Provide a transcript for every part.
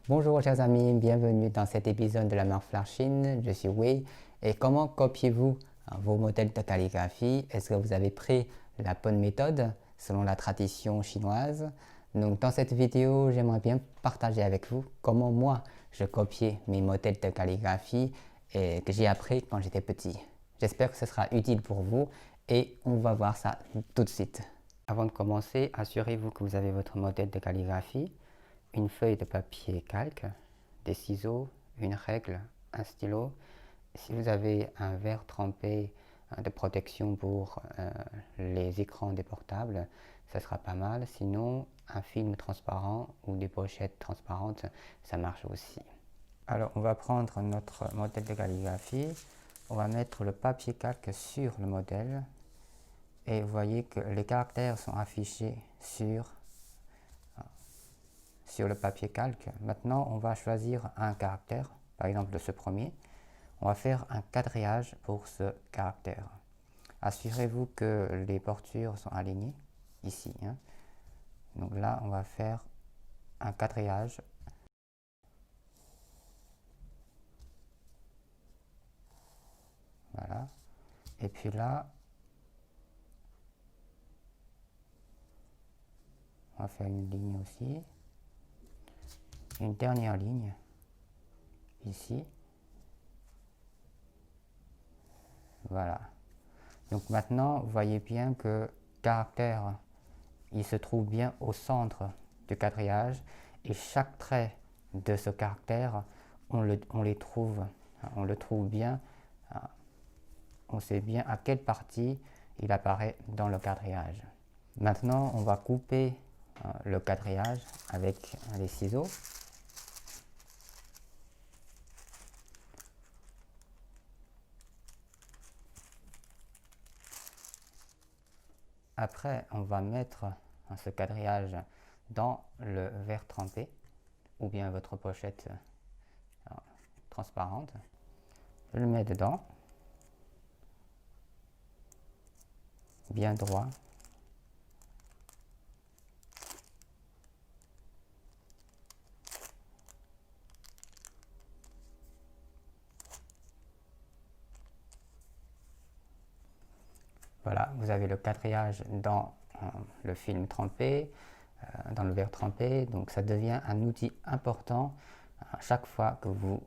Bonjour chers amis, bienvenue dans cet épisode de la marque Flarchine, je suis Wei. Et comment copiez-vous vos modèles de calligraphie? Est-ce que vous avez pris la bonne méthode selon la tradition chinoise? Donc dans cette vidéo, j'aimerais bien partager avec vous comment moi je copiais mes modèles de calligraphie et que j'ai appris quand j'étais petit. J'espère que ce sera utile pour vous et on va voir ça tout de suite. Avant de commencer, assurez-vous que vous avez votre modèle de calligraphie, une feuille de papier calque, des ciseaux, une règle, un stylo. Si vous avez un verre trempé de protection pour les écrans des portables, ça sera pas mal. Sinon, un film transparent ou des pochettes transparentes, ça marche aussi. Alors, on va prendre notre modèle de calligraphie. On va mettre le papier calque sur le modèle. Et vous voyez que les caractères sont affichés sur le papier calque. Maintenant, on va choisir un caractère, par exemple ce premier. On va faire un quadrillage pour ce caractère. Assurez-vous que les portures sont alignées, ici. Donc là, on va faire un quadrillage. Voilà. Et puis là, on va faire une ligne aussi. Une dernière ligne, ici. Voilà. Donc maintenant, vous voyez bien que caractère, il se trouve bien au centre du quadrillage et chaque trait de ce caractère, on le trouve bien, on sait bien à quelle partie il apparaît dans le quadrillage. Maintenant, on va couper le quadrillage avec les ciseaux. Après, on va mettre ce quadrillage dans le verre trempé ou bien votre pochette transparente. Je le mets dedans, bien droit. Voilà, vous avez le quadrillage dans le film trempé, dans le verre trempé, donc ça devient un outil important à chaque fois que vous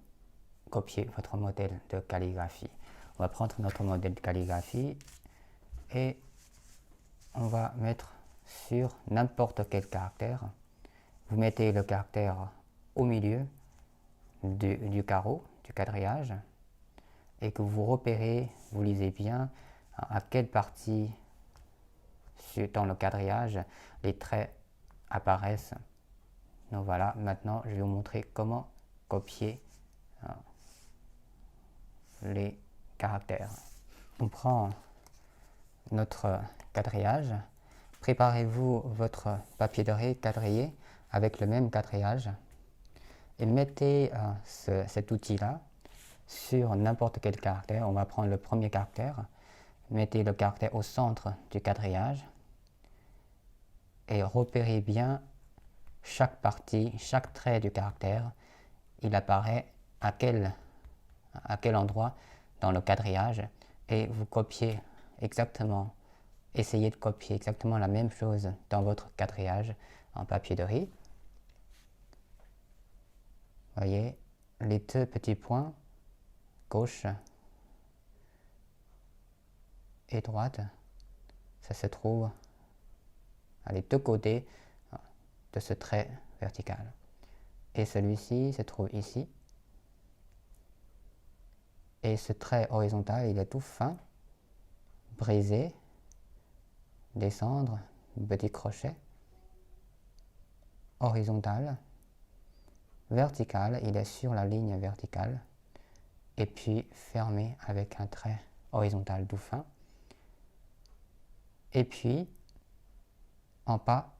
copiez votre modèle de calligraphie. On va prendre notre modèle de calligraphie et on va mettre sur n'importe quel caractère. Vous mettez le caractère au milieu du carreau, du quadrillage, et que vous repérez, vous lisez bien à quelle partie dans le quadrillage les traits apparaissent. Donc voilà, maintenant je vais vous montrer comment copier les caractères. On prend notre quadrillage, préparez-vous votre papier doré quadrillé avec le même quadrillage et mettez cet outil-là sur n'importe quel caractère. On va prendre le premier caractère, mettez le caractère au centre du quadrillage et repérez bien chaque partie, chaque trait du caractère, il apparaît à quel endroit dans le quadrillage et vous copiez exactement, essayez de copier exactement la même chose dans votre quadrillage en papier de riz. Voyez, les deux petits points, gauche et droite, ça se trouve à les deux côtés de ce trait vertical. Et celui-ci se trouve ici. Et ce trait horizontal, il est tout fin, brisé, descendre, petit crochet, horizontal, vertical, il est sur la ligne verticale, et puis fermé avec un trait horizontal tout fin. Et puis, en bas,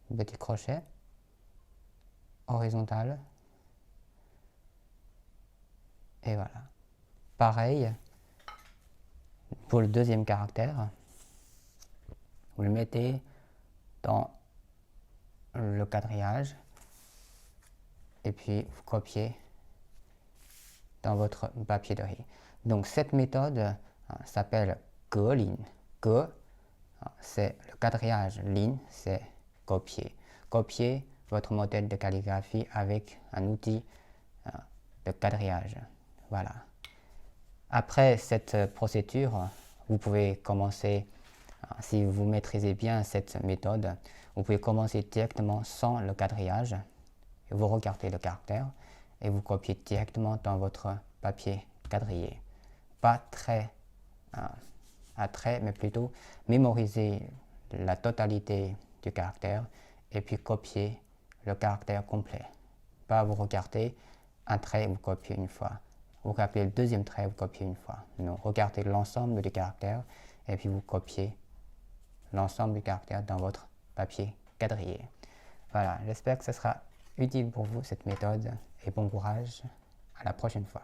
petit crochet, horizontal, et voilà. Pareil, pour le deuxième caractère, vous le mettez dans le quadrillage et puis vous copiez dans votre papier de riz. Donc cette méthode s'appelle Gelin. Ge, c'est le quadrillage, Lin, c'est copier. Copier votre modèle de calligraphie avec un outil de quadrillage. Voilà. Après cette procédure, vous pouvez commencer, si vous maîtrisez bien cette méthode, vous pouvez commencer directement sans le quadrillage. Vous regardez le caractère et vous copiez directement dans votre papier quadrillé. Pas très à trait, mais plutôt mémoriser la totalité du caractère et puis copier le caractère complet. Pas vous regardez un trait, vous copiez une fois. Vous regardez le deuxième trait, vous copiez une fois. Non, regardez l'ensemble du caractère et puis vous copiez l'ensemble du caractère dans votre papier quadrillé. Voilà, j'espère que ce sera utile pour vous cette méthode et bon courage, à la prochaine fois.